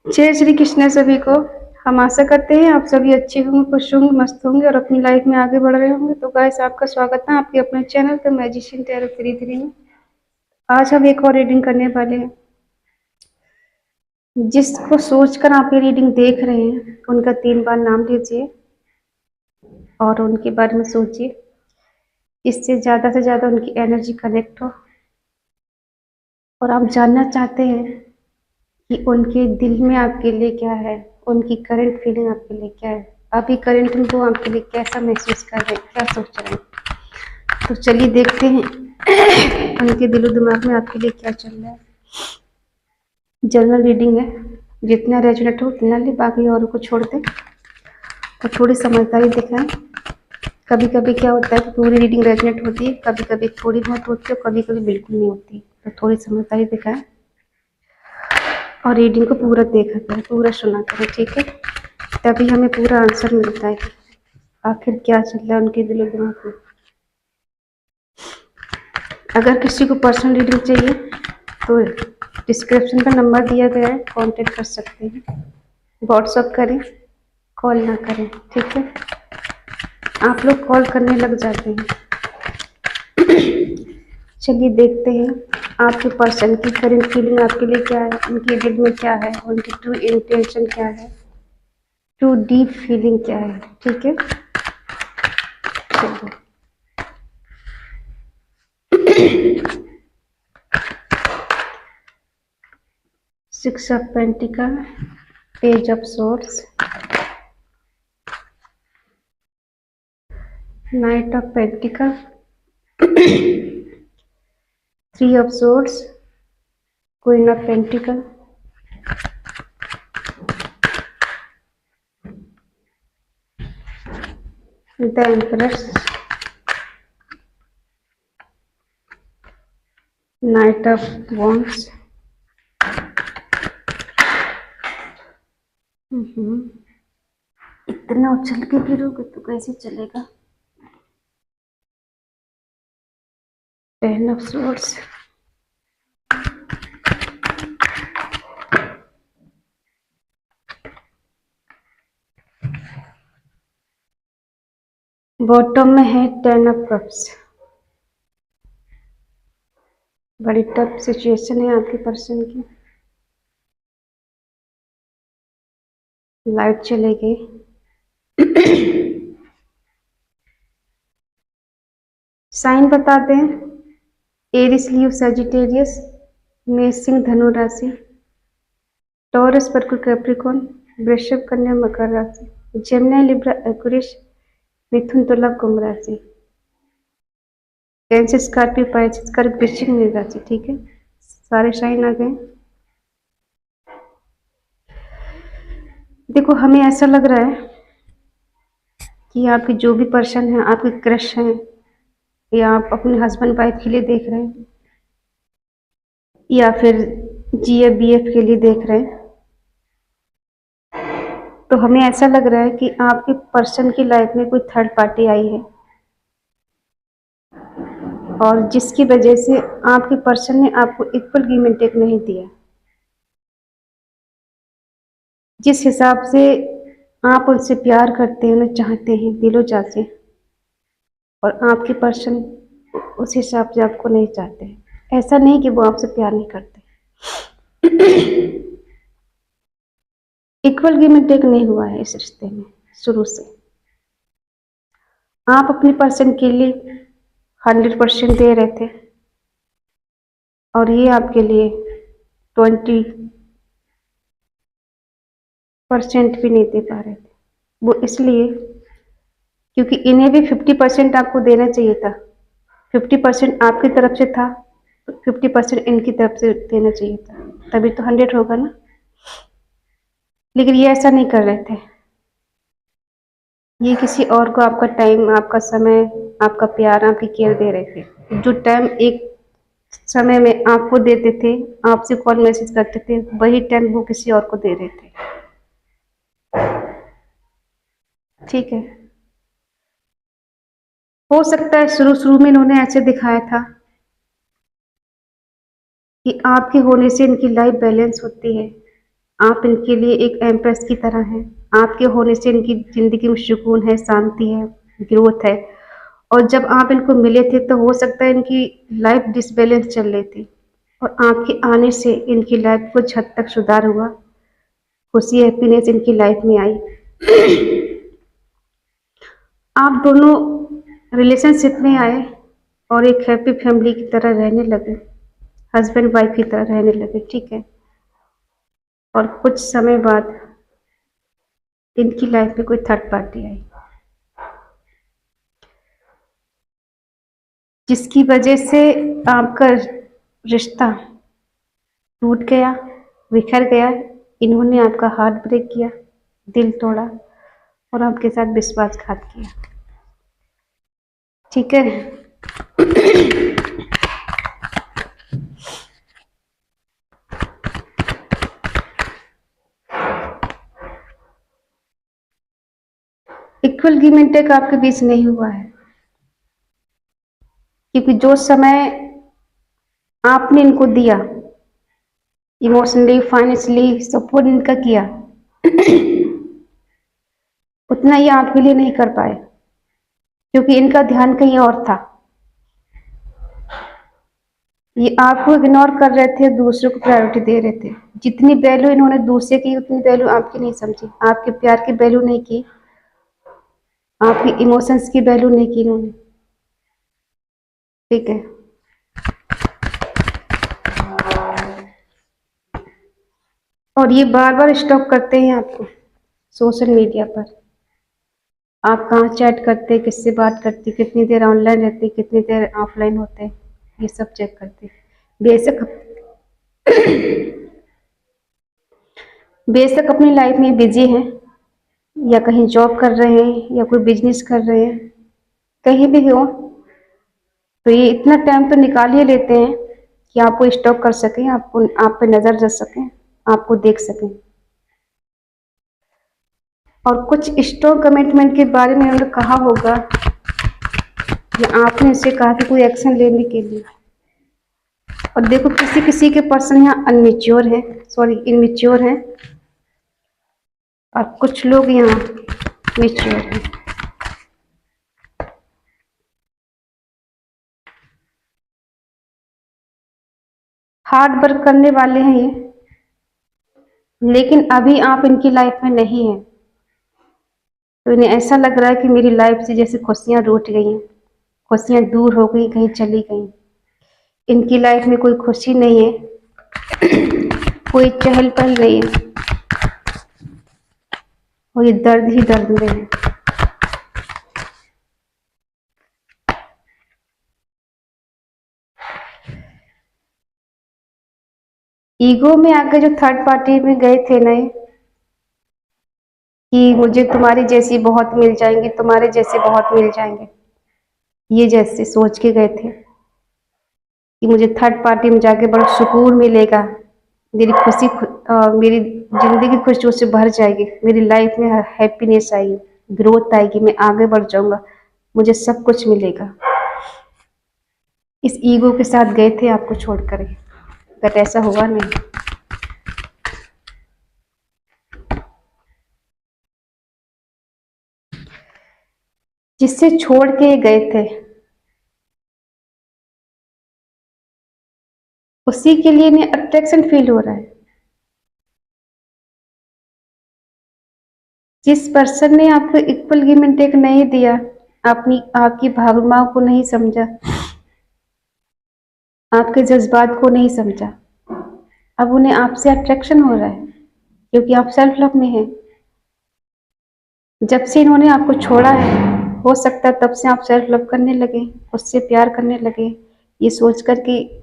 जय श्री कृष्ण सभी को। हम आशा करते हैं आप सभी अच्छे होंगे, खुश होंगे, मस्त होंगे और अपनी लाइफ में आगे बढ़ रहे होंगे। तो गाइस, आपका स्वागत है आपके अपने चैनल द मैजिशियन टैरो 33 में। आज हम एक और रीडिंग करने वाले हैं। जिसको सोचकर आप ये रीडिंग देख रहे हैं उनका 3 बार नाम लीजिए और उनके बारे में सोचिए। इससे ज़्यादा से ज़्यादा उनकी एनर्जी कनेक्ट हो और आप जानना चाहते हैं कि उनके दिल में आपके लिए क्या है, उनकी करंट फीलिंग आपके लिए क्या है, अभी करंट में वो आपके लिए कैसा महसूस कर रहे हैं, क्या सोच रहे हैं। तो चलिए देखते हैं उनके दिलो दिमाग में आपके लिए क्या चल रहा है। जनरल रीडिंग है, जितना रेजोनेट हो उतना ले, बाकी और को छोड़ दें और थोड़ी समझदारी दिखाएं। कभी कभी क्या होता है कि पूरी रीडिंग रेजोनेट होती है, कभी कभी थोड़ी बहुत होती है और कभी कभी बिल्कुल नहीं होती। तो थोड़ी समझदारी दिखाएं और रीडिंग को पूरा देखा करें, पूरा सुना करें, ठीक है। तभी हमें पूरा आंसर मिलता है कि आखिर क्या चल रहा है उनके दिलो दिमाग में। अगर किसी को पर्सनल रीडिंग चाहिए तो डिस्क्रिप्शन पर नंबर दिया गया है, कांटेक्ट कर सकते हैं। व्हाट्सअप करें, कॉल ना करें, ठीक है। आप लोग कॉल करने लग जाते हैं। चलिए देखते हैं आपके पर्सन की करंट फीलिंग आपके लिए क्या है, उनके दिल में क्या है, उनकी ट्रू इंटेंशन क्या है, ट्रू डीप फीलिंग क्या है, ठीक है। चलिए 6 of pentacle, page of source, night of pentacle, 3 of source, queen of pentacle, the empress, night of wands. इतना उछल के गिरोगे तो कैसे चलेगा। 10 ऑफ सोर्स, बॉटम में है 10 ऑफ कप्स। बड़ी टफ सिचुएशन है आपके पर्सन की। लाइट चले गई। साइन बता दें, एरिस लीव सजिटेरियस, मेष सिंह धनु राशि, टॉरस पर्कुल कैप्रिकॉन, वृषभ कन्या मकर राशि, जेमिनी लिब्रा एक्वेरियस, मिथुन तुला कुंभ राशि, कैंसर स्कॉर्पियो पाइसेस कर्क वृश्चिक मीन राशि, ठीक है। सारे साइन आ गए। देखो, हमें ऐसा लग रहा है कि आपके जो भी पर्सन है, आपके क्रश हैं, या आप अपने हस्बैंड वाइफ के लिए देख रहे हैं या फिर जीएफ बीएफ के लिए देख रहे हैं, तो हमें ऐसा लग रहा है कि आपके पर्सन की लाइफ में कोई थर्ड पार्टी आई है और जिसकी वजह से आपके पर्सन ने आपको इक्वल गिव एंड टेक नहीं दिया। जिस हिसाब से आप उनसे प्यार करते हैं, उन्हें चाहते हैं दिलो जान से, और आपके पर्सन उस हिसाब से आपको नहीं चाहते हैं। ऐसा नहीं कि वो आपसे प्यार नहीं करते, इक्वल गिव एंड टेक नहीं हुआ है इस रिश्ते में शुरू से। आप अपने पर्सन के लिए 100% दे रहे थे और ये आपके लिए 20% भी नहीं दे पा रहे थे। वो इसलिए क्योंकि इन्हें भी 50% आपको देना चाहिए था। 50% आपकी तरफ से था तो 50% इनकी तरफ से देना चाहिए था, तभी तो 100 होगा ना। लेकिन ये ऐसा नहीं कर रहे थे। ये किसी और को आपका टाइम, आपका समय, आपका प्यार, आपकी केयर दे रहे थे। जो टाइम एक समय में आपको देते थे, आपसे कॉल मैसेज करते थे, वही टाइम वो किसी और को दे रहे थे, ठीक है। हो सकता है शुरू शुरू में इन्होंने ऐसे दिखाया था कि आपके होने से इनकी लाइफ बैलेंस होती है, आप इनके लिए एक एम्प्रेस की तरह हैं। आपके होने से इनकी ज़िंदगी में सुकून है, शांति है, ग्रोथ है। और जब आप इनको मिले थे तो हो सकता है इनकी लाइफ डिसबैलेंस चल रही थी, और आपके आने से इनकी लाइफ कुछ हद तक सुधार हुआ, खुशी हैप्पीनेस इनकी लाइफ में आई। आप दोनों रिलेशनशिप में आए और एक हैप्पी फैमिली की तरह रहने लगे, हस्बैंड वाइफ की तरह रहने लगे, ठीक है। और कुछ समय बाद इनकी लाइफ में कोई थर्ड पार्टी आई, जिसकी वजह से आपका रिश्ता टूट गया, बिखर गया। इन्होंने आपका हार्ट ब्रेक किया, दिल तोड़ा और आपके साथ विश्वासघात किया, ठीक है। इक्वल गिव एंड टेक आपके बीच नहीं हुआ है, क्योंकि जो समय आपने इनको दिया, इमोशनली फाइनेंशियली सपोर्ट इनका किया, उतना ये आपके लिए नहीं कर पाए, क्योंकि इनका ध्यान कहीं और था। ये आपको इग्नोर कर रहे थे, दूसरों को प्रायोरिटी दे रहे थे। जितनी वैल्यू इन्होंने दूसरे की, उतनी वैल्यू आपकी नहीं समझी, आपके प्यार की वैल्यू नहीं की, आपकी इमोशंस की वैल्यू नहीं की इन्होंने, ठीक है। और ये बार बार स्टॉक करते हैं आपको सोशल मीडिया पर। आप कहाँ चैट करते, किससे बात करती, कितनी देर ऑनलाइन रहती, कितनी देर ऑफलाइन होते, ये सब चेक करते। बेशक बेशक अपनी लाइफ में बिजी हैं, या कहीं जॉब कर रहे हैं, या कोई बिजनेस कर रहे हैं, कहीं भी हो, तो ये इतना टाइम तो निकाल ही लेते हैं कि आपको स्टॉक कर सकें, आपको, आप पे नज़र रख सकें, आपको देख सकें। और कुछ स्ट्रॉन्ग कमिटमेंट के बारे में उन्होंने कहा होगा, या आपने उसे कहा कि कोई एक्शन लेने के लिए। और देखो, किसी किसी के पर्सन यहाँ अनमेच्योर है, सॉरी इनमेच्योर है, और कुछ लोग यहाँ मेच्योर हैं। हार्ड वर्क करने वाले हैं ये, लेकिन अभी आप इनकी लाइफ में नहीं हैं, तो इन्हें ऐसा लग रहा है कि मेरी लाइफ से जैसे खुशियाँ रूठ गई हैं, खुशियाँ दूर हो गई, कहीं चली गई। इनकी लाइफ में कोई खुशी नहीं है, कोई चहल पहल नहीं है, और ये दर्द ही दर्द में है। ईगो में आकर जो थर्ड पार्टी में गए थे ना, कि मुझे तुम्हारी जैसी बहुत मिल जाएंगे, तुम्हारे जैसे बहुत मिल जाएंगे, ये जैसे सोच के गए थे कि मुझे थर्ड पार्टी में जाके बड़ा सुकून मिलेगा, मेरी मेरी जिंदगी खुशियों से भर जाएगी, मेरी लाइफ में हैप्पीनेस आएगी, ग्रोथ आएगी, मैं आगे बढ़ जाऊंगा, मुझे सब कुछ मिलेगा। इस ईगो के साथ गए थे आपको छोड़कर, बट ऐसा हुआ नहीं। जिससे छोड़ के गए थे, उसी के लिए इन्हें अट्रैक्शन फील हो रहा है। जिस पर्सन ने आपको इक्वल गिव एंड टेक नहीं दिया, अपनी आपकी भावनाओं को नहीं समझा, आपके जज्बात को नहीं समझा, अब उन्हें आपसे अट्रैक्शन हो रहा है, क्योंकि आप सेल्फ लव में हैं। जब से इन्होंने आपको छोड़ा है, हो सकता है तब से आप सेल्फ लव करने लगे, उससे प्यार करने लगे, ये सोचकर कि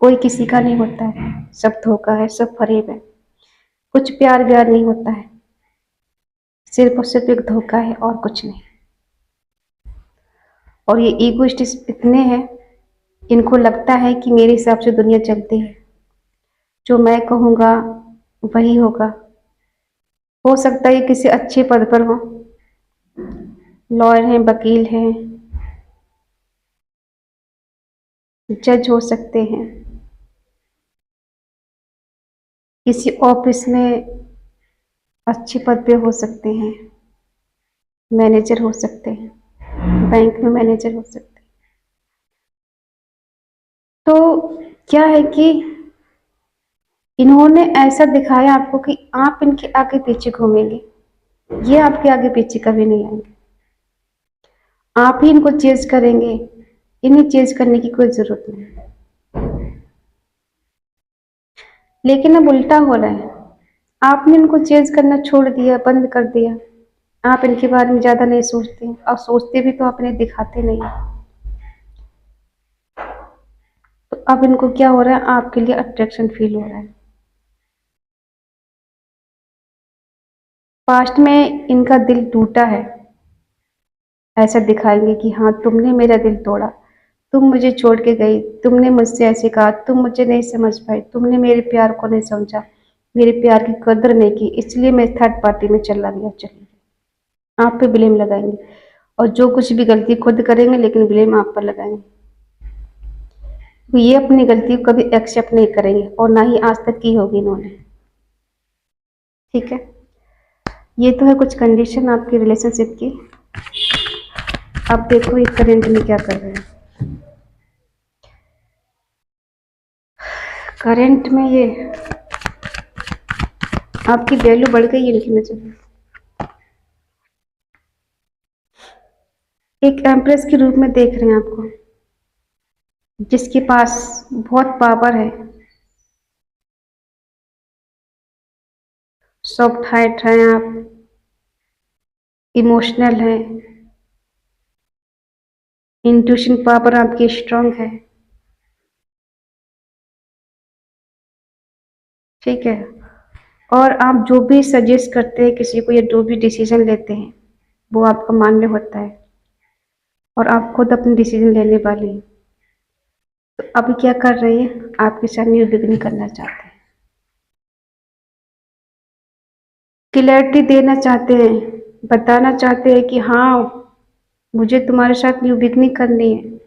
कोई किसी का नहीं होता है, सब धोखा है, सब फरेब है, कुछ प्यार व्यार नहीं होता है, सिर्फ और सिर्फ एक धोखा है और कुछ नहीं। और ये ईगोइस्टिक इतने हैं, इनको लगता है कि मेरे हिसाब से दुनिया चलती है, जो मैं कहूँगा वही होगा। हो सकता है ये किसी अच्छे पद पर हो, लॉयर हैं, वकील हैं, जज हो सकते हैं, किसी ऑफिस में अच्छे पद पे हो सकते हैं, मैनेजर हो सकते हैं, बैंक में मैनेजर हो सकते हैं। तो क्या है कि इन्होंने ऐसा दिखाया आपको कि आप इनके आगे पीछे घूमेंगे, ये आपके आगे पीछे कभी नहीं आएंगे। आप ही इनको चेज करेंगे, इन्हें चेज करने की कोई जरूरत नहीं। लेकिन अब उल्टा हो रहा है, आपने इनको चेज करना छोड़ दिया, बंद कर दिया। आप इनके बारे में ज्यादा नहीं सोचते, और सोचते भी तो आप इन्हें दिखाते नहीं। तो अब इनको क्या हो रहा है, आपके लिए अट्रैक्शन फील हो रहा है। पास्ट में इनका दिल टूटा है, ऐसा दिखाएंगे कि हाँ तुमने मेरा दिल तोड़ा, तुम मुझे छोड़ के गई, तुमने मुझसे ऐसे कहा, तुम मुझे नहीं समझ पाई, तुमने मेरे प्यार को नहीं समझा, मेरे प्यार की कदर नहीं की, इसलिए मैं थर्ड पार्टी में चला गया। चलिए, आप पे ब्लेम लगाएंगे, और जो कुछ भी गलती खुद करेंगे लेकिन ब्लेम आप पर लगाएंगे। तो ये अपनी गलती को कभी एक्सेप्ट नहीं करेंगे, और ना ही आज तक की होगी इन्होंने। ठीक है, ये तो है कुछ कंडीशन आपकी रिलेशनशिप की। अब देखो ये करंट में क्या कर रहे हैं। करंट में ये आपकी वैल्यू बढ़ गई है इनकी नजर में। एक एम्प्रेस के रूप में देख रहे हैं आपको, जिसके पास बहुत पावर है, सॉफ्ट हार्ट हैं आप, इमोशनल है, इंट्यूशन पावर आपकी स्ट्रांग है। ठीक है, और आप जो भी सजेस्ट करते हैं किसी को, या जो भी डिसीजन लेते हैं, वो आपका मान्य होता है, और आप खुद अपनी डिसीजन लेने वाले हैं। तो अभी क्या कर रहे हैं, आपके साथ न्यू बिगिनिंग करना चाहते हैं, क्लैरिटी देना चाहते हैं, बताना चाहते हैं कि हाँ मुझे तुम्हारे साथ न्यू बिगिनिंग करनी है।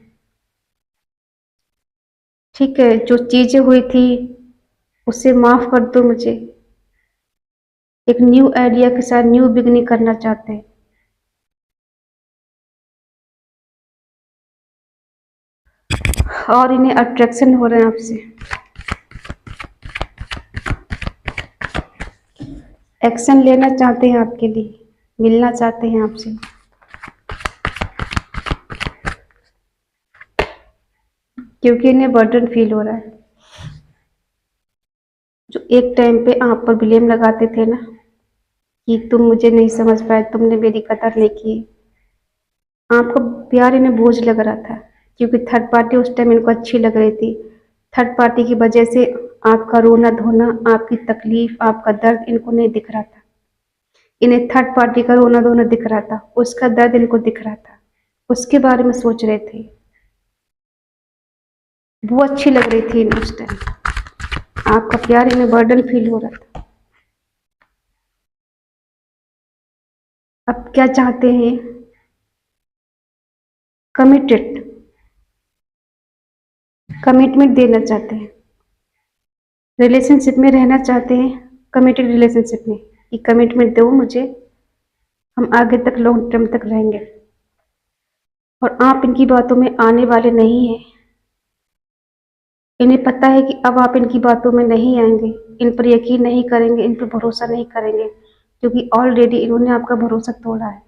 ठीक है, जो चीजें हुई थी उससे माफ कर दो मुझे, एक न्यू आइडिया के साथ न्यू बिगिनिंग करना चाहते हैं। और इन्हें अट्रैक्शन हो रहे हैं आपसे, एक्शन लेना चाहते हैं आपके लिए, मिलना चाहते हैं आपसे। क्योंकि इन्हें बर्डन फील हो रहा है। जो एक टाइम पे आप पर ब्लेम लगाते थे ना, कि तुम मुझे नहीं समझ पाए, तुमने मेरी कदर नहीं की, आपको प्यार इन्हें बोझ लग रहा था, क्योंकि थर्ड पार्टी उस टाइम इनको अच्छी लग रही थी। थर्ड पार्टी की वजह से आपका रोना धोना, आपकी तकलीफ, आपका दर्द इनको नहीं दिख रहा था। इन्हें थर्ड पार्टी का रोना धोना दिख रहा था, उसका दर्द इनको दिख रहा था, उसके बारे में सोच रहे थे। वो अच्छी लग रही थी इन्हें उस टाइम, आपका प्यार इन्हें बर्डन फील हो रहा था। अब क्या चाहते हैं, कमिटेड, कमिटमेंट देना चाहते हैं, रिलेशनशिप में रहना चाहते हैं, कमिटेड रिलेशनशिप में, कि कमिटमेंट दो मुझे, हम आगे तक लॉन्ग टर्म तक रहेंगे। और आप इनकी बातों में आने वाले नहीं हैं। इन्हें पता है कि अब आप इनकी बातों में नहीं आएंगे, इन पर यकीन नहीं करेंगे, इन पर भरोसा नहीं करेंगे, क्योंकि ऑलरेडी इन्होंने आपका भरोसा तोड़ा है।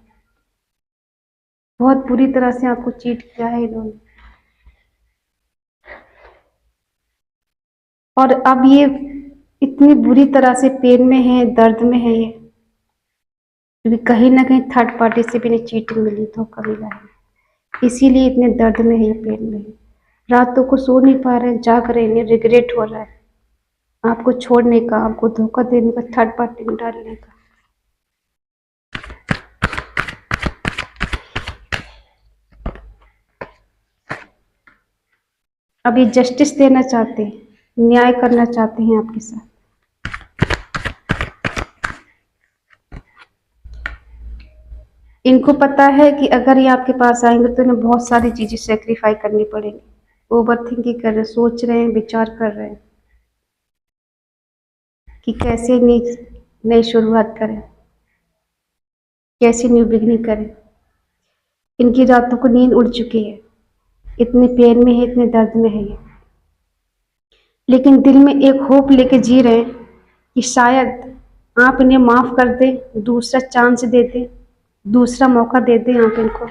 बहुत बुरी तरह से आपको चीट किया है इन्होंने, और अब ये इतनी बुरी तरह से पेन में है, दर्द में है ये, क्योंकि कहीं ना कहीं थर्ड पार्टी से भी इन्हें चीटिंग मिली, धोखा मिला है, इसीलिए इतने दर्द में है, ये पेन में है। रातों को सो नहीं पा रहे हैं, जाग रहे हैं, रिग्रेट हो रहा है आपको छोड़ने का, आपको धोखा देने का, थर्ड पार्टी में डालने का। अब ये जस्टिस देना चाहते हैं, न्याय करना चाहते हैं आपके साथ। इनको पता है कि अगर ये आपके पास आएंगे तो इन्हें बहुत सारी चीजें सेक्रीफाई करनी पड़ेगी। ओवर थिंकिंग कर रहे हैं, सोच रहे हैं, विचार कर रहे हैं। कि कैसे नई नई शुरुआत करें, कैसे न्यू बिगनिंग करें। इनकी रातों को नींद उड़ चुकी है, इतने पेन में है, इतने दर्द में है ये, लेकिन दिल में एक होप लेके जी रहे हैं कि शायद आप इन्हें माफ़ कर दें, दूसरा चांस दे दें, दूसरा मौका दे दें आप इनको।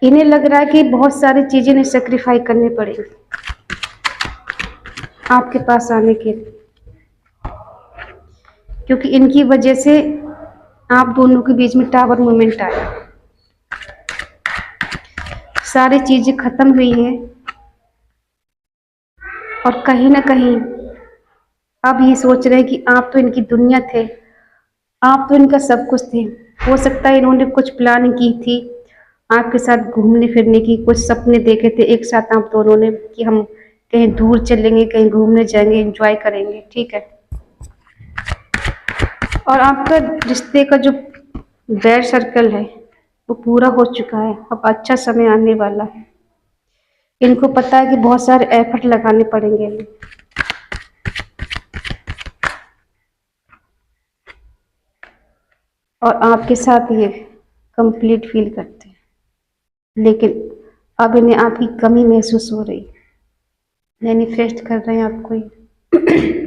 इन्हें लग रहा है कि बहुत सारी चीज़ें इन्हें सेक्रीफाई करनी पड़ेगी आपके पास आने के लिए, क्योंकि इनकी वजह से आप दोनों के बीच में टावर मोमेंट आया, सारी चीज़ें ख़त्म हुई हैं और कहीं ना कहीं अब ये सोच रहे हैं कि आप तो इनकी दुनिया थे, आप तो इनका सब कुछ थे। हो सकता है इन्होंने कुछ प्लानिंग की थी आपके साथ घूमने फिरने की, कुछ सपने देखे थे एक साथ आप दोनों ने कि हम कहीं दूर चलेंगे, कहीं घूमने जाएंगे, एंजॉय करेंगे, ठीक है। और आपका रिश्ते का जो बैड सर्कल है वो पूरा हो चुका है, अब अच्छा समय आने वाला है। इनको पता है कि बहुत सारे एफर्ट लगाने पड़ेंगे अभी। और आपके साथ ये कंप्लीट फील करते हैं, लेकिन अब इन्हें आपकी कमी महसूस हो रही, मैनिफेस्ट कर रहे हैं आपको ये।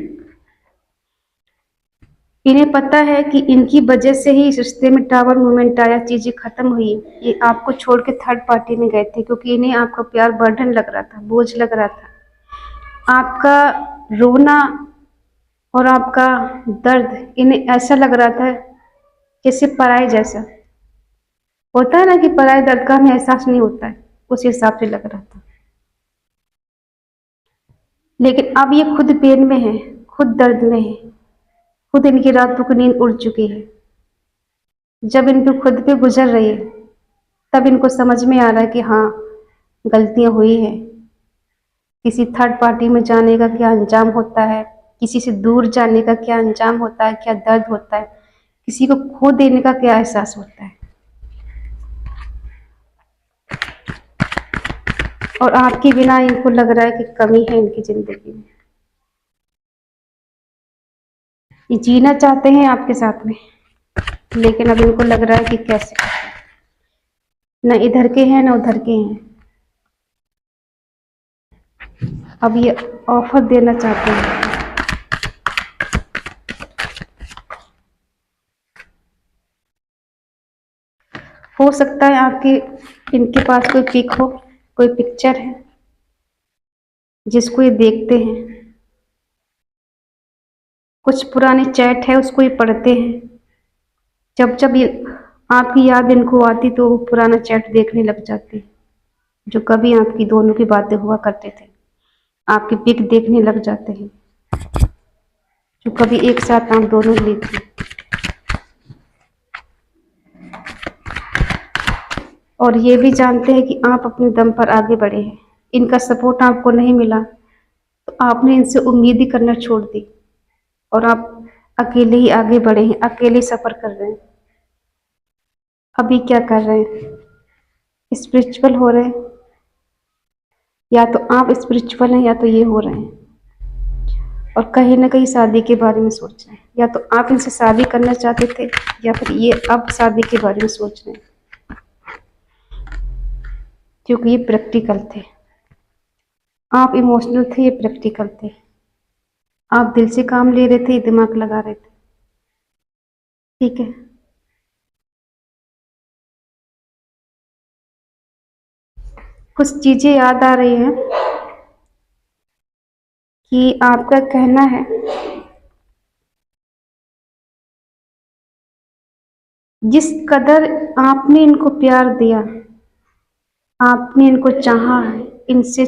इन्हें पता है कि इनकी वजह से ही इस रिश्ते में टावर मूवमेंट आया, चीज़ें खत्म हुई। ये आपको छोड़ के थर्ड पार्टी में गए थे क्योंकि इन्हें आपका प्यार बर्डन लग रहा था, बोझ लग रहा था। आपका रोना और आपका दर्द इन्हें ऐसा लग रहा था जैसे पराये जैसा होता है ना, कि पराये दर्द का हमें एहसास नहीं होता है, उस हिसाब से लग रहा था। लेकिन अब ये खुद पेन में है, खुद दर्द में है, खुद इनकी रातों की नींद उड़ चुकी है। जब इन पे खुद पे गुजर रही है तब इनको समझ में आ रहा है कि हाँ, गलतियां हुई हैं। किसी थर्ड पार्टी में जाने का क्या अंजाम होता है, किसी से दूर जाने का क्या अंजाम होता है, क्या दर्द होता है, किसी को खो देने का क्या एहसास होता है। और आपके बिना इनको लग रहा है कि कमी है इनकी जिंदगी में। ये जीना चाहते हैं आपके साथ में, लेकिन अब इनको लग रहा है कि कैसे, न इधर के हैं न उधर के हैं। अब ये ऑफर देना चाहते हैं। हो सकता है आपके इनके पास कोई पिक हो, कोई पिक्चर है जिसको ये देखते हैं, कुछ पुराने चैट है उसको ये पढ़ते हैं। जब जब ये आपकी याद इनको आती तो वो पुराना चैट देखने लग जाते, जो कभी आपकी दोनों की बातें हुआ करते थे। आपकी पिक देखने लग जाते हैं जो कभी एक साथ आप दोनों ली थी। और ये भी जानते हैं कि आप अपने दम पर आगे बढ़े हैं। इनका सपोर्ट आपको नहीं मिला तो आपने इनसे उम्मीद ही करना छोड़ दी और आप अकेले ही आगे बढ़े हैं, अकेले सफ़र कर रहे हैं। अभी क्या कर रहे हैं, स्पिरिचुअल हो रहे हैं, या तो आप स्पिरिचुअल हैं या तो ये हो रहे हैं। और कहीं ना कहीं शादी के बारे में सोच रहे हैं, या तो आप इनसे शादी करना चाहते थे या फिर ये अब शादी के बारे में सोच रहे हैं, क्योंकि ये प्रैक्टिकल थे। आप इमोशनल थे, ये प्रैक्टिकल थे। आप दिल से काम ले रहे थे, ये दिमाग लगा रहे थे, ठीक है। कुछ चीजें याद आ रही हैं कि आपका कहना है जिस कदर आपने इनको प्यार दिया, आपने इनको चाहा है, इनसे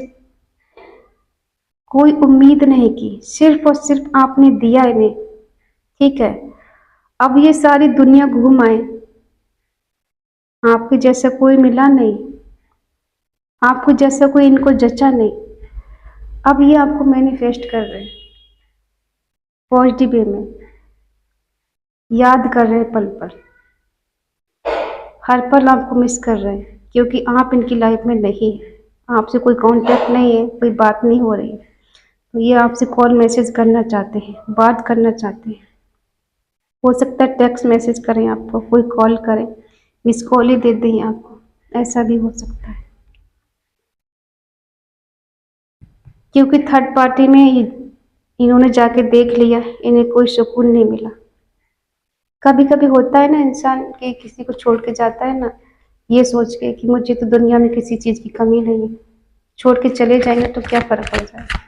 कोई उम्मीद नहीं की, सिर्फ और सिर्फ आपने दिया इन्हें, ठीक है। अब ये सारी दुनिया घूम आए, आपके जैसा कोई मिला नहीं, आपको जैसा कोई इनको जचा नहीं। अब ये आपको मैनिफेस्ट कर रहे हैं पॉजिटिव वे में, याद कर रहे हैं पल पल, हर पल आपको मिस कर रहे हैं क्योंकि आप इनकी लाइफ में नहीं है, आपसे कोई कांटेक्ट नहीं है, कोई बात नहीं हो रही है। तो ये आपसे कॉल मैसेज करना चाहते हैं, बात करना चाहते हैं। हो सकता है टेक्स्ट मैसेज करें आपको, कोई कॉल करें, मिस कॉल ही दे दें आपको, ऐसा भी हो सकता है। क्योंकि थर्ड पार्टी में इन्होंने जाके देख लिया, इन्हें कोई सुकून नहीं मिला। कभी कभी होता है ना, इंसान कि किसी को छोड़ के जाता है ना, ये सोच के कि मुझे तो दुनिया में किसी चीज़ की कमी नहीं है, छोड़ के चले जाएंगे तो क्या फ़र्क पड़ जाएगा।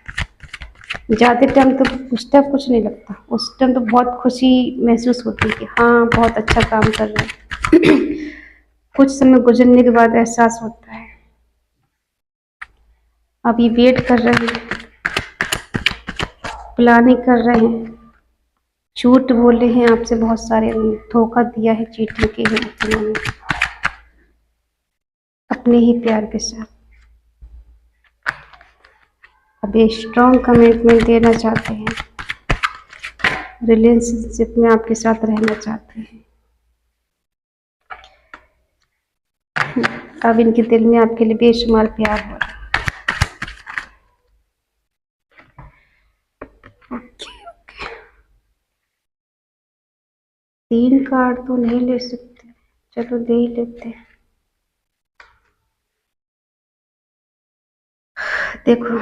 जाते टाइम तो उस टाइम कुछ नहीं लगता, उस टाइम तो बहुत खुशी महसूस होती है कि हाँ बहुत अच्छा काम कर रहे हैं। कुछ समय गुजरने के बाद एहसास होता है। अब ये वेट कर रहे हैं, प्लानिंग कर रहे हैं, झूठ बोले हैं आपसे, बहुत सारे धोखा दिया है, चीटिंग की है उन्होंने अपने ही प्यार के साथ। अब ये स्ट्रॉन्ग कमिटमेंट देना चाहते हैं, रिलेशनशिप में आपके साथ रहना चाहते हैं। अब इनके दिल में आपके लिए बेशुमार प्यार हो रहा है। ओके ओके, 3 कार्ड तो नहीं ले सकते, चलो दे ही लेते हैं। देखो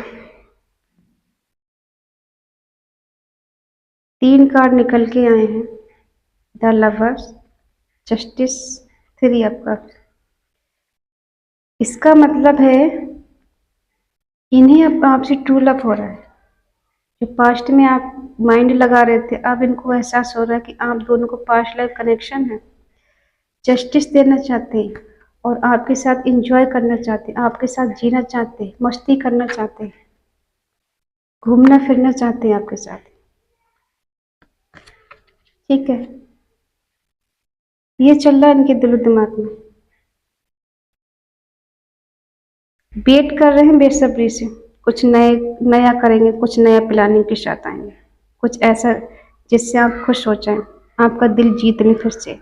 3 कार्ड निकल के आए हैं, the lovers, justice, 3 of cups. इसका मतलब है इन्हें अब आपसे ट्रू लव हो रहा है। जो पास्ट में आप माइंड लगा रहे थे, अब इनको एहसास हो रहा है कि आप दोनों को पास्ट लाइफ कनेक्शन है। जस्टिस देना चाहते हैं और आपके साथ एंजॉय करना चाहते हैं, आपके साथ जीना चाहते हैं, मस्ती करना चाहते हैं, घूमना फिरना चाहते हैं आपके साथ। ठीक है, ये चल रहा है इनके दिलो दिमाग में। वेट कर रहे हैं बेसब्री से, कुछ नया करेंगे, कुछ नया प्लानिंग के साथ आएंगे, कुछ ऐसा जिससे आप खुश हो जाएं, आपका दिल जीत लें फिर से।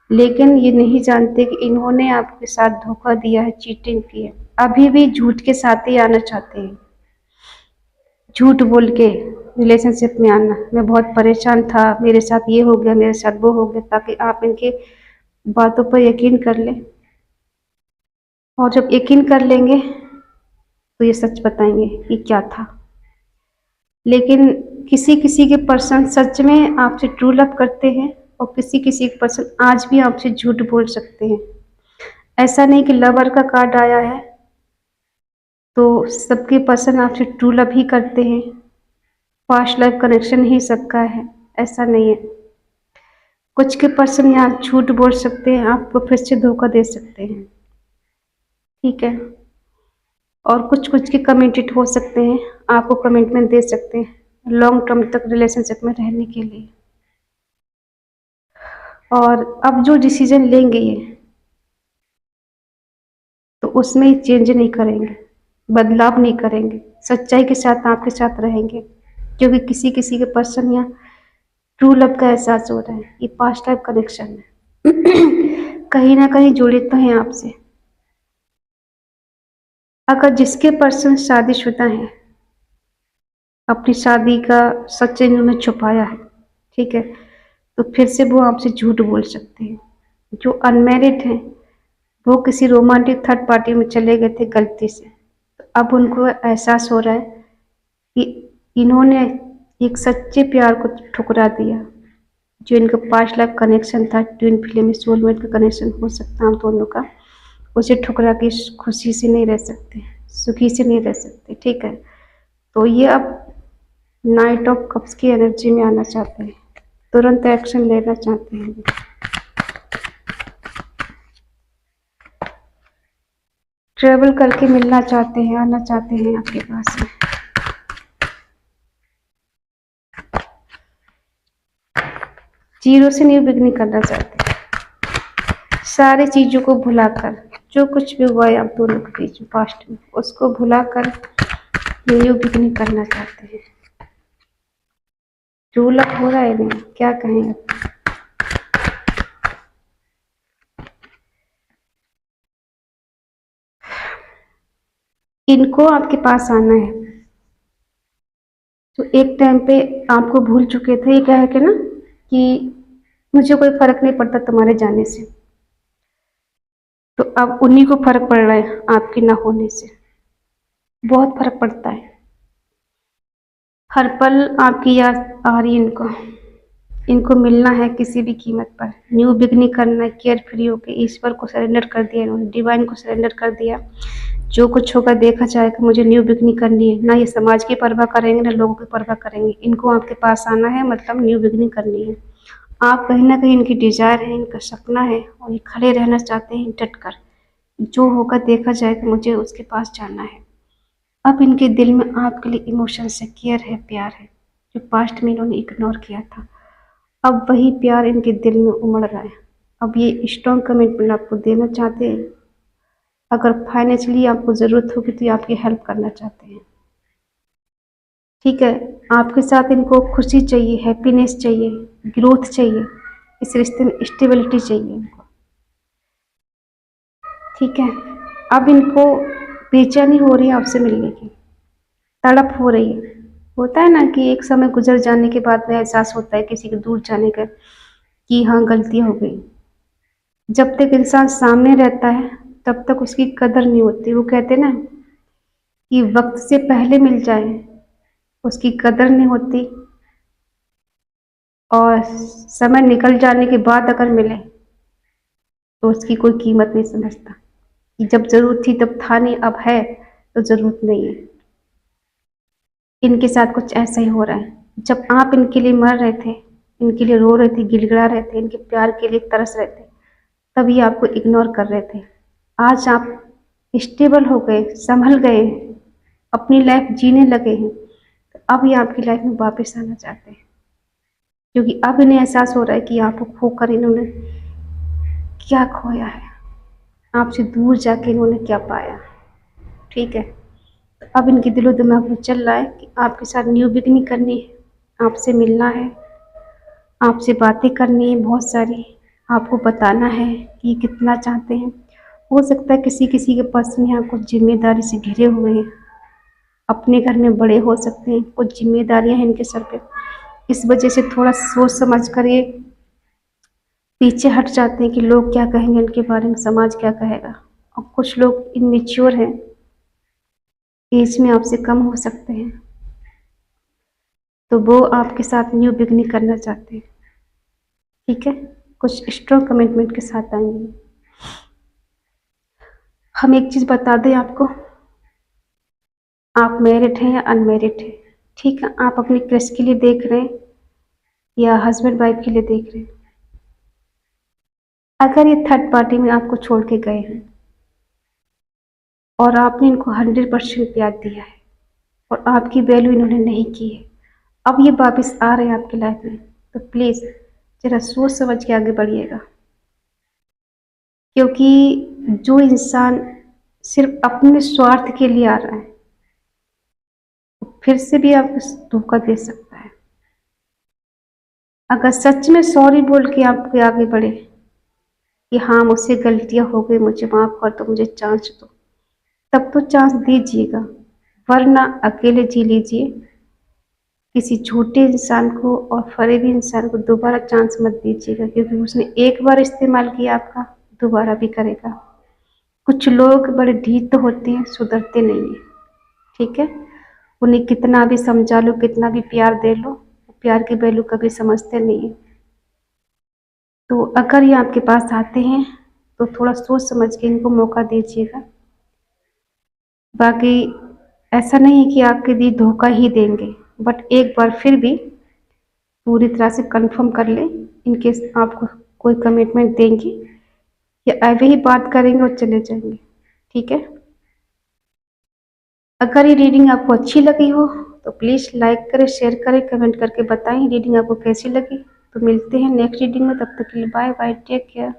लेकिन ये नहीं जानते कि इन्होंने आपके साथ धोखा दिया है, चीटिंग की है। अभी भी झूठ के साथ ही आना चाहते हैं, झूठ बोल के रिलेशनशिप में आना, मैं बहुत परेशान था, मेरे साथ ये हो गया, मेरे साथ वो हो गया, ताकि आप इनके बातों पर यकीन कर लें। और जब यकीन कर लेंगे तो ये सच बताएंगे कि क्या था। लेकिन किसी किसी के पर्सन सच में आपसे ट्रू लव करते हैं और किसी किसी के पर्सन आज भी आपसे झूठ बोल सकते हैं। ऐसा नहीं कि लवर का कार्ड आया है तो सबके पर्सन आपसे ट्रू लव ही करते हैं, पास्ट लाइफ कनेक्शन ही सबका है, ऐसा नहीं है। कुछ के पर्सन यहाँ झूठ बोल सकते हैं, आपको फिर से धोखा दे सकते हैं। ठीक है, और कुछ कुछ के कमिटेड हो सकते हैं, आपको कमिटमेंट दे सकते हैं लॉन्ग टर्म तक रिलेशनशिप में रहने के लिए। और अब जो डिसीजन लेंगे ये, तो उसमें चेंज नहीं करेंगे, बदलाव नहीं करेंगे, सच्चाई के साथ आपके साथ रहेंगे। क्योंकि किसी किसी के पर्सन यहाँ ट्रू लव का एहसास हो रहा है, ये पास्ट लाइफ कनेक्शन है। कहीं ना कहीं जुड़े तो हैं आपसे। अगर जिसके पर्सन शादीशुदा हैं, अपनी शादी का सच इन्होंने छुपाया है, ठीक है, तो फिर से वो आपसे झूठ बोल सकते हैं। जो अनमैरिड हैं वो किसी रोमांटिक थर्ड पार्टी में चले गए थे गलती से, तो अब उनको एहसास हो रहा है कि इन्होंने एक सच्चे प्यार को ठुकरा दिया। जो इनका पास्ट लाइफ कनेक्शन था, ट्विन फ्लेम में सोलमेट का कनेक्शन हो सकता है हम दोनों का, उसे ठुकरा के खुशी से नहीं रह सकते, सुखी से नहीं रह सकते। ठीक है, तो ये अब नाइट ऑफ कप्स की एनर्जी में आना चाहते हैं, तुरंत एक्शन लेना चाहते हैं, ट्रेवल करके मिलना चाहते हैं, आना चाहते हैं आपके पास में। जीरो से न्यू बिगनिंग करना चाहते हैं, सारी चीज़ों को भुलाकर, जो कुछ भी हुआ है आप दोनों के बीच में पास्ट में, उसको भुलाकर न्यू बिगनिंग करना चाहते हैं। ट्रू लव हो रहा है नहीं, क्या कहें अब। इनको आपके पास आना है। तो एक टाइम पे आपको भूल चुके थे, ये कह के ना कि मुझे कोई फर्क नहीं पड़ता तुम्हारे जाने से, तो अब उन्हीं को फर्क पड़ रहा है आपके ना होने से। बहुत फर्क पड़ता है। हर पल आपकी याद आ रही है इनको। इनको मिलना है किसी भी कीमत पर, न्यू बिगनिंग करना है, केयर फ्री होकर ईश्वर को सरेंडर कर दिया इन्होंने, डिवाइन को सरेंडर कर दिया। जो कुछ होगा देखा जाएगा, मुझे न्यू बिगनिंग करनी है। ना ये समाज की परवाह करेंगे, ना लोगों की परवाह करेंगे। इनको आपके पास आना है, मतलब न्यू बिगनिंग करनी है। आप कहीं ना कहीं इनकी डिजायर है, इनका सपना है, और ये खड़े रहना चाहते हैं डट कर। जो होगा देखा जाएगा, मुझे उसके पास जाना है। अब इनके दिल में आपके लिए इमोशंस है, केयर है, प्यार है, जो पास्ट में इन्होंने इग्नोर किया था। अब वही प्यार इनके दिल में उमड़ रहा है। अब ये स्ट्रॉन्ग कमिटमेंट आपको देना चाहते हैं। अगर फाइनेंशियली आपको ज़रूरत होगी तो ये आपकी हेल्प करना चाहते हैं। ठीक है, आपके साथ इनको खुशी चाहिए, हैप्पीनेस चाहिए, ग्रोथ चाहिए, इस रिश्ते में स्टेबिलिटी चाहिए इनको। ठीक है, अब इनको बेचैनी हो रही है आपसे मिलने की, तड़प हो रही है। होता है ना कि एक समय गुजर जाने के बाद में एहसास होता है किसी के दूर जाने का, कि हाँ गलती हो गई। जब तक इंसान सामने रहता है तब तक उसकी कदर नहीं होती। वो कहते ना कि वक्त से पहले मिल जाए उसकी कदर नहीं होती, और समय निकल जाने के बाद अगर मिले तो उसकी कोई कीमत नहीं समझता, कि जब जरूरत थी तब था नहीं, अब है तो जरूरत नहीं है। इनके साथ कुछ ऐसा ही हो रहा है। जब आप इनके लिए मर रहे थे, इनके लिए रो रहे थे, गिड़गिड़ा रहे थे, इनके प्यार के लिए तरस रहे थे, तब ये आपको इग्नोर कर रहे थे। आज आप स्टेबल हो गए, संभल गए, अपनी लाइफ जीने लगे हैं, तो अब ये आपकी लाइफ में वापस आना चाहते हैं। क्योंकि अब इन्हें एहसास हो रहा है कि आपको खोकर इन्होंने क्या खोया है, आपसे दूर जाके इन्होंने क्या पाया। ठीक है, तो अब इनके दिलो दिमाग में चल रहा है कि आपके साथ न्यू बिगनिंग करनी है, आपसे मिलना है, आपसे बातें करनी है बहुत सारी, आपको बताना है कि कितना चाहते हैं। हो सकता है किसी किसी के पास में यहाँ कुछ जिम्मेदारी से घिरे हुए हैं, अपने घर में बड़े हो सकते हैं, कुछ जिम्मेदारियां हैं इनके सर पे, इस वजह से थोड़ा सोच समझ कर ये पीछे हट जाते हैं कि लोग क्या कहेंगे इनके बारे में, समाज क्या कहेगा। और कुछ लोग इनमेच्योर हैं, एज में आपसे कम हो सकते हैं, तो वो आपके साथ न्यू बिगनिंग करना चाहते हैं। ठीक है, कुछ स्ट्रॉन्ग कमिटमेंट के साथ आएंगे। हम एक चीज़ बता दें आपको, आप मैरिड हैं या अनमैरिड हैं, ठीक है, आप अपनी क्रश के लिए देख रहे हैं या हस्बैंड वाइफ के लिए देख रहे हैं, अगर ये थर्ड पार्टी में आपको छोड़ के गए हैं और आपने इनको 100% प्यार दिया है और आपकी वैल्यू इन्होंने नहीं की है, अब ये वापस आ रहे हैं आपकी लाइफ में, तो प्लीज़ ज़रा सोच समझ के आगे बढ़िएगा। क्योंकि जो इंसान सिर्फ अपने स्वार्थ के लिए आ रहा है, तो फिर से भी आपको धोखा दे सकता है। अगर सच में सॉरी बोल के आपके आगे बढ़े कि हाँ मुझसे गलतियां हो गई, मुझे माफ़ कर दो, मुझे चांस दो, तब तो चांस दीजिएगा, वरना अकेले जी लीजिए। किसी झूठे इंसान को और फरेबी इंसान को दोबारा चांस मत दीजिएगा, क्योंकि उसने एक बार इस्तेमाल किया आपका, दोबारा भी करेगा। कुछ लोग बड़े ढीठ तो होते हैं, सुधरते नहीं हैं। ठीक है, उन्हें कितना भी समझा लो, कितना भी प्यार दे लो, प्यार की वैल्यू कभी समझते नहीं है। तो अगर ये आपके पास आते हैं तो थोड़ा सोच समझ के इनको मौका दीजिएगा। बाकी ऐसा नहीं है कि आपके लिए धोखा ही देंगे, बट एक बार फिर भी पूरी तरह से कंफर्म कर लें, इनकेस आपको कोई कमिटमेंट देंगे या ऐसे ही बात करेंगे और चले जाएंगे। ठीक है, अगर ये रीडिंग आपको अच्छी लगी हो तो प्लीज़ लाइक करें, शेयर करें, कमेंट करके बताएं रीडिंग आपको कैसी लगी। तो मिलते हैं नेक्स्ट रीडिंग में, तब तक के लिए बाय बाय, टेक केयर।